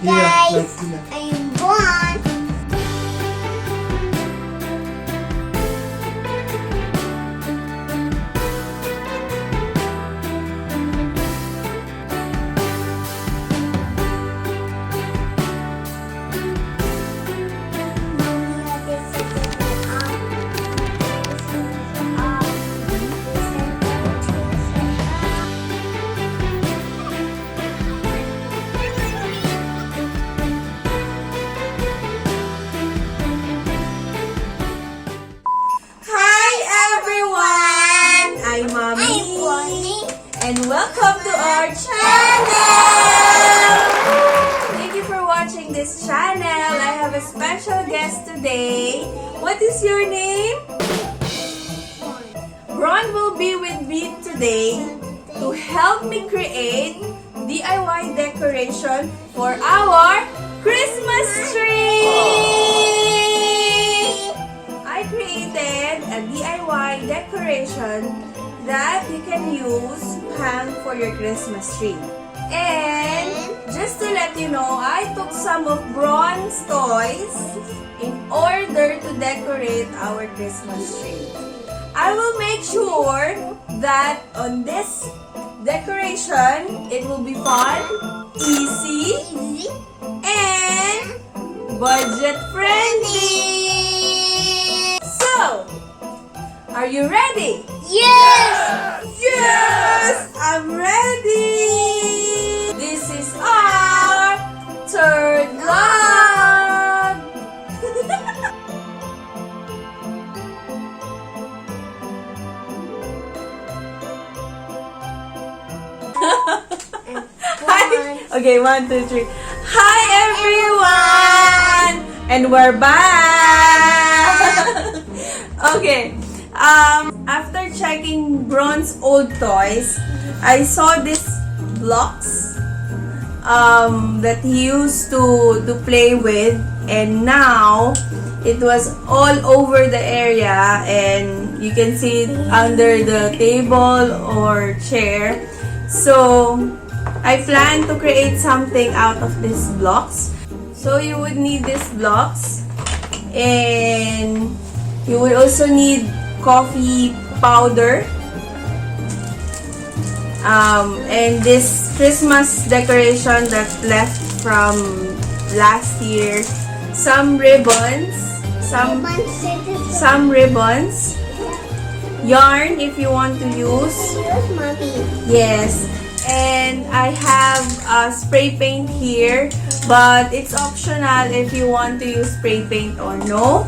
guys, I'm BRON. And welcome to our channel! Thank you for watching this channel. I have a special guest today. What is your name? BRON will be with me today to help me create DIY decoration for our Christmas tree! I created a DIY decoration that you can use hang for your Christmas tree. And just to let you know, I took some of BRON's toys in order to decorate our Christmas tree. I will make sure that on this decoration, it will be fun, easy, and budget friendly. So, are you ready? Yes! Yes! I'm ready! This is our third vlog! Hi! Okay, 1, 2, 3. Hi everyone! And we're back! Okay. After checking BRON's old toys, I saw these blocks that he used to play with, and now it was all over the area, and you can see it under the table or chair. So I plan to create something out of these blocks. So you would need these blocks, and you would also need coffee powder, and this Christmas decoration that's left from last year, some ribbons, some ribbons, yarn if you want to use. Yes, and I have a spray paint here, but it's optional if you want to use spray paint or no.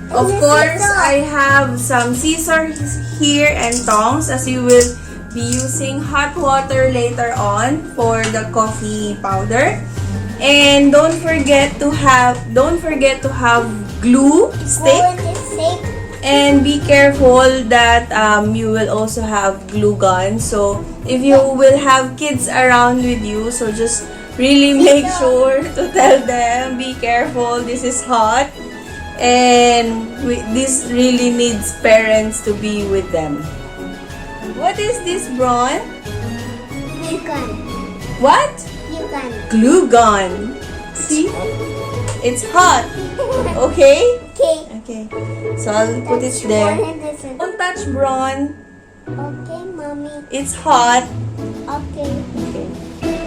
Of course, I have some scissors here and tongs, as you will be using hot water later on for the coffee powder. And don't forget to have glue stick. And be careful that you will also have glue gun. So if you will have kids around with you, so just really make sure to tell them, be careful, this is hot. And this really needs parents to be with them. What is this, BRON? Glue gun. What? Glue gun. Glue gun. See? It's hot. Okay? Okay. So I'll put it there. Don't touch, BRON. Okay, mommy. It's hot. Okay. Okay.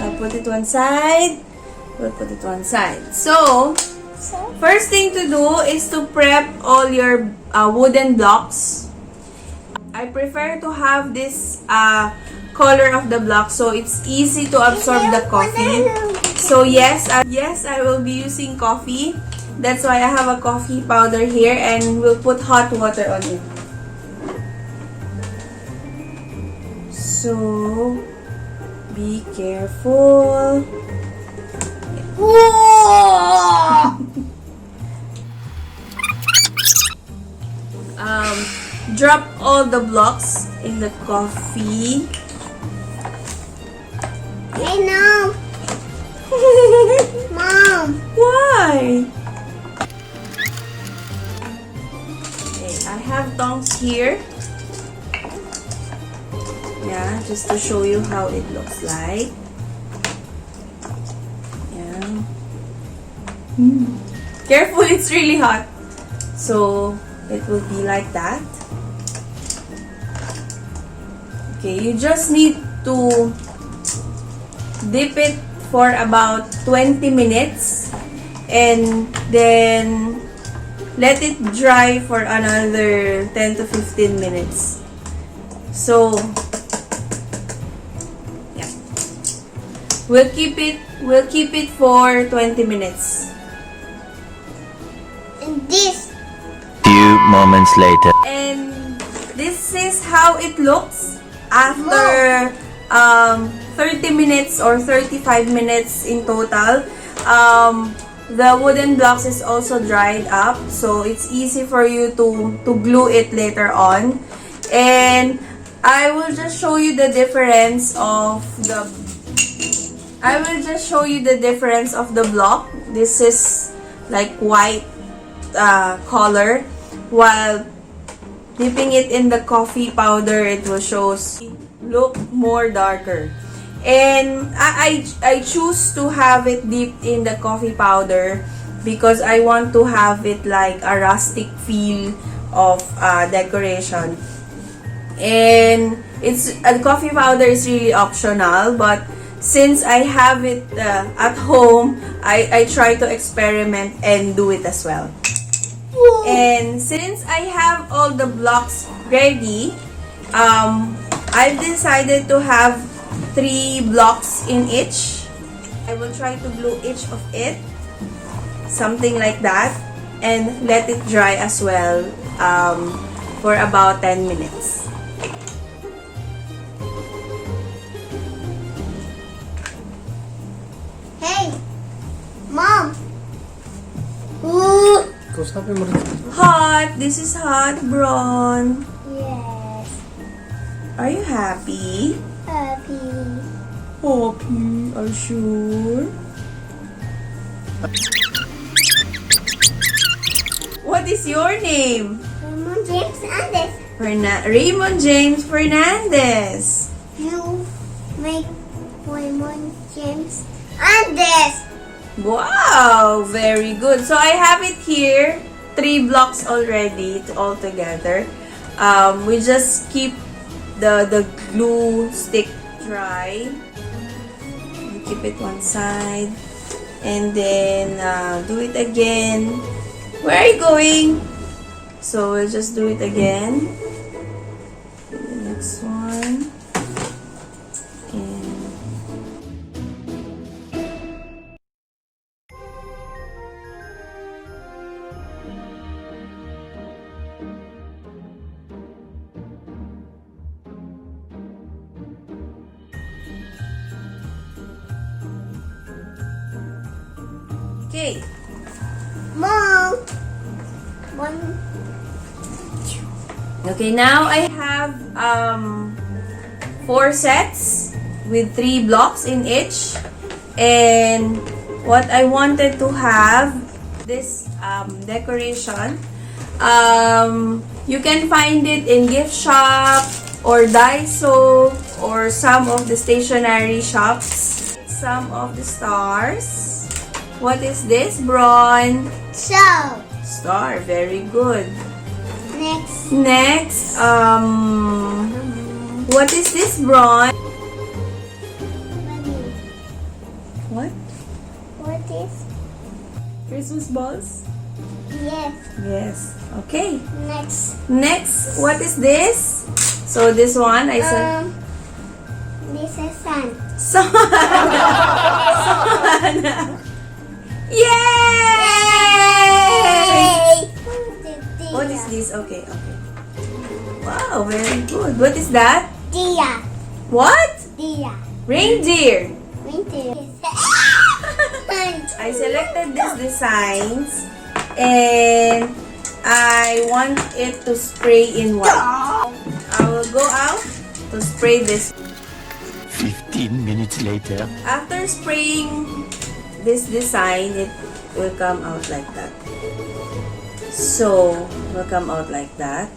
I'll put it one side. We'll put it one side. So, first thing to do is to prep all your wooden blocks. I prefer to have this color of the block so it's easy to absorb the coffee. So yes, I will be using coffee. That's why I have a coffee powder here, and we'll put hot water on it. So, be careful. Drop all the blocks in the coffee. Hey, no. Mom. Why? Okay, I have tongs here. Yeah, just to show you how it looks like. Yeah. Careful, it's really hot. So, it will be like that. Okay, you just need to dip it for about 20 minutes and then let it dry for another 10 to 15 minutes. So, yeah. We'll keep it for 20 minutes. And this. Few moments later. And this is how it looks after 30 minutes or 35 minutes in total. The wooden blocks is also dried up, so it's easy for you to glue it later on. And I will just show you the difference of the block. This is like white color, while dipping it in the coffee powder, it will look more darker. And I choose to have it dipped in the coffee powder because I want to have it like a rustic feel of decoration. And the coffee powder is really optional, but since I have it at home, I try to experiment and do it as well. And since I have all the blocks ready, I've decided to have 3 blocks in each. I will try to glue each of it, something like that, and let it dry as well for about 10 minutes. Hey, Mom. Ooh. Hot! This is hot, Bron. Yes. Are you happy? Happy. Happy, are you sure? What is your name? Raymond James Andes. Raymond James Fernandez. You make Raymond James Andes. Wow, very good. So I have it here, 3 blocks already all together. We just keep the glue stick dry. We keep it one side and then do it again. Where are you going? So we'll just do it again. The next one. And okay. Mom. One. Okay, now I have 4 sets with 3 blocks in each. And what I wanted to have this decoration. You can find it in gift shop or Daiso or some of the stationery shops. Some of the stars. What is this, Bron? So. Star, very good. Next. What is this, Bron? What? What is? Christmas balls? Yes. Yes. Okay. Next. What is this? So this one, I said. This is sun. Sun. Yay! What is this? Okay. Wow, very good. What is that? Dia. What? Dia. Reindeer. Winter. I selected these designs and I want it to spray in white. I will go out to spray this. 15 minutes later. After spraying this design, it will come out like that. So, it will come out like that.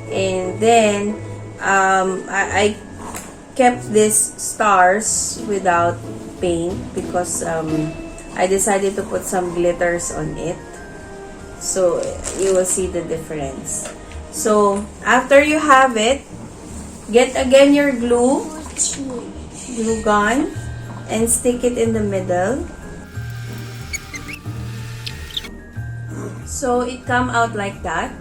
And then, I kept these stars without paint because I decided to put some glitters on it. So, you will see the difference. So, after you have it, get again your glue gun, and stick it in the middle. So, it come out like that.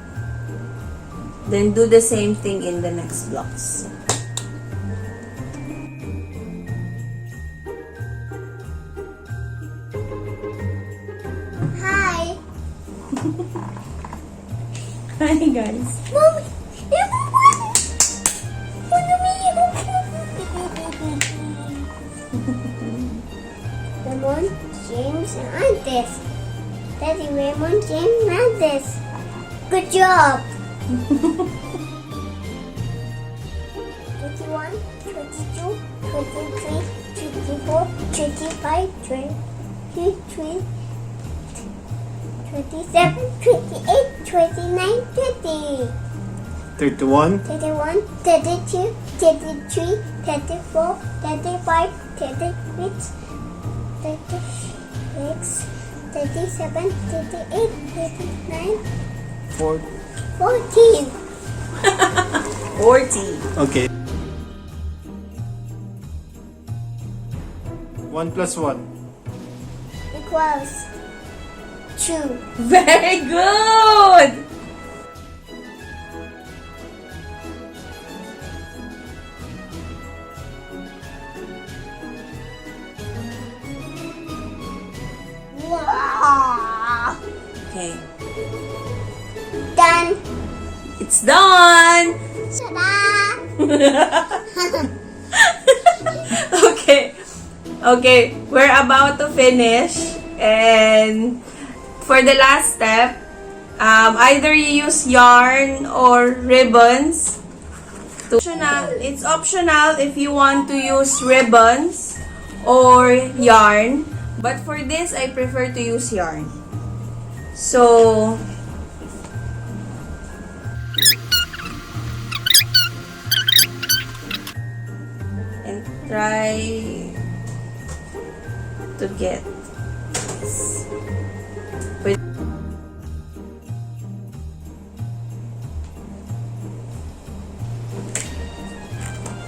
Then, do the same thing in the next blocks. Hi. Hi, guys. Mommy. Raymond, James, and Antes. Daddy, Raymond, James, and Antes. Good job. 21, 22, 23, 24, 25, 23, 27, 28, 29, 30. 31, 31, 32, 33, 34, 35, 36, 36, 37, 38, 39, 4. 14. 40. Okay. 1 plus 1. Equals 2. Very good! Wow. Okay. Done. It's done! Ta-da! Okay. Okay. We're about to finish. And for the last step, either you use yarn or ribbons. It's optional if you want to use ribbons or yarn. But for this, I prefer to use yarn. So, and try to get this.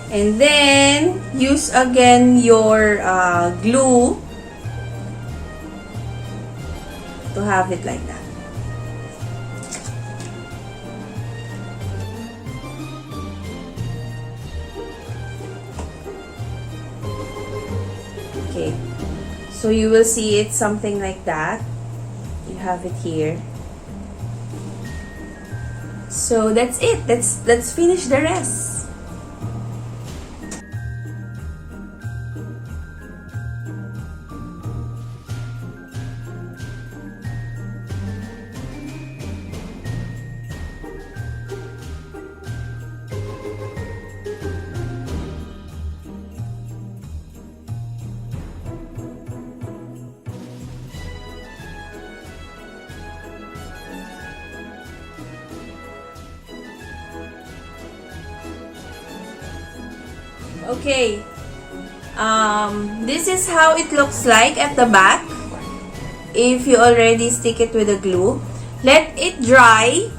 And then, use again your glue to have it like that. Okay. So you will see it something like that. You have it here. So that's it. Let's finish the rest. Okay. This is how it looks like at the back. If you already stick it with the glue. Let it dry.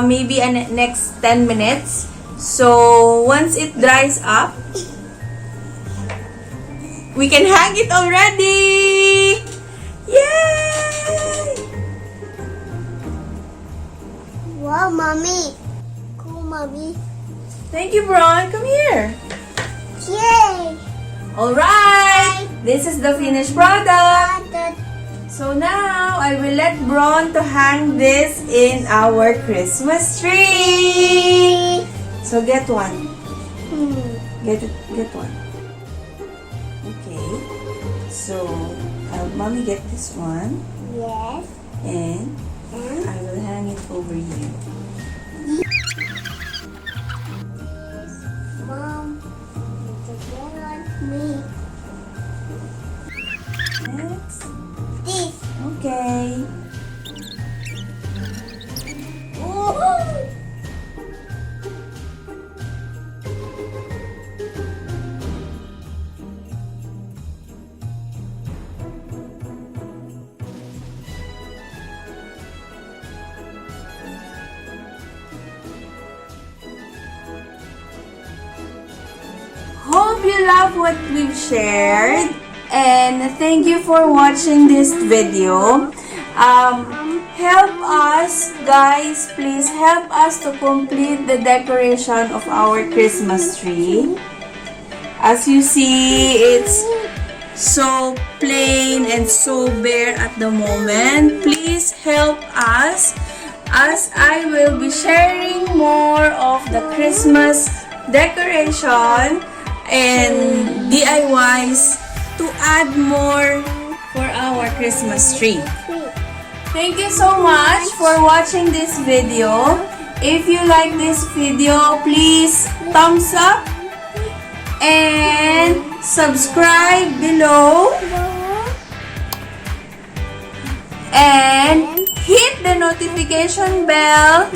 Maybe next 10 minutes. So, once it dries up, we can hang it already! Yay! Wow, Mommy. Cool, Mommy. Thank you, Bron. Come here. Yay! Alright! This is the finished product. Da- So now, I will let Bron to hang this in our Christmas tree. So get one. Get one. Okay. So, Mommy get this one. Yes. And And I will hang it over here. Mom, it's on me. Next. This. Okay. Woohoo! hope you love what we've shared. And thank you for watching this video. Help us, guys, please help us to complete the decoration of our Christmas tree. As you see, it's so plain and so bare at the moment. Please help us as I will be sharing more of the Christmas decoration and DIYs to add more for our Christmas tree. Thank you so much for watching this video. If you like this video, please thumbs up and subscribe below and hit the notification bell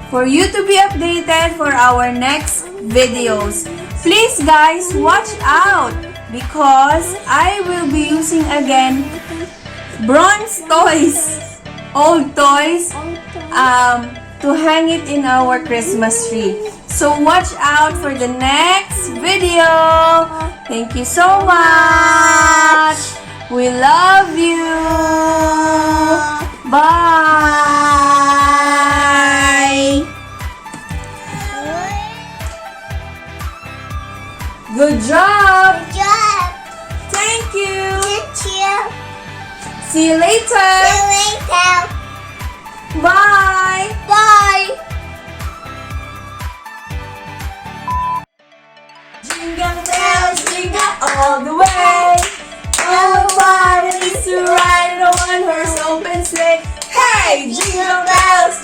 for you to be updated for our next videos. Please guys, watch out because I will be using again bronze toys, old toys, to hang it in our Christmas tree. So watch out for the next video. Thank you so much. We love you. Bye. Good job. Good job. Thank you. Thank you. See you later. See you later. Bye. Bye. Jingle bells, jingle all the way. Oh, what it is to ride in a one-horse open sleigh. Hey, jingle bells,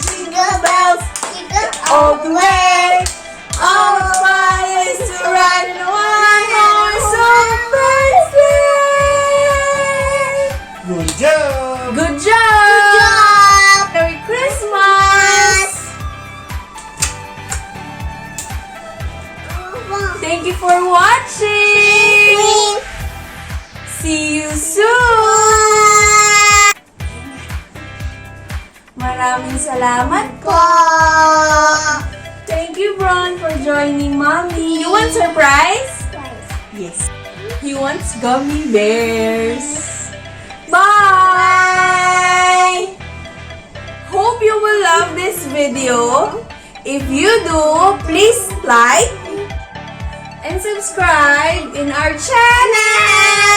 all the way. Oh, what it is to ride in a one-horse open sleigh. Good job! Good job! Merry Christmas! Thank you for watching! See you soon! Maraming salamat po! Thank you, Bron, for joining Mommy. You want surprise? Yes. He wants gummy bears. Bye! Hope you will love this video. If you do, please like and subscribe in our channel.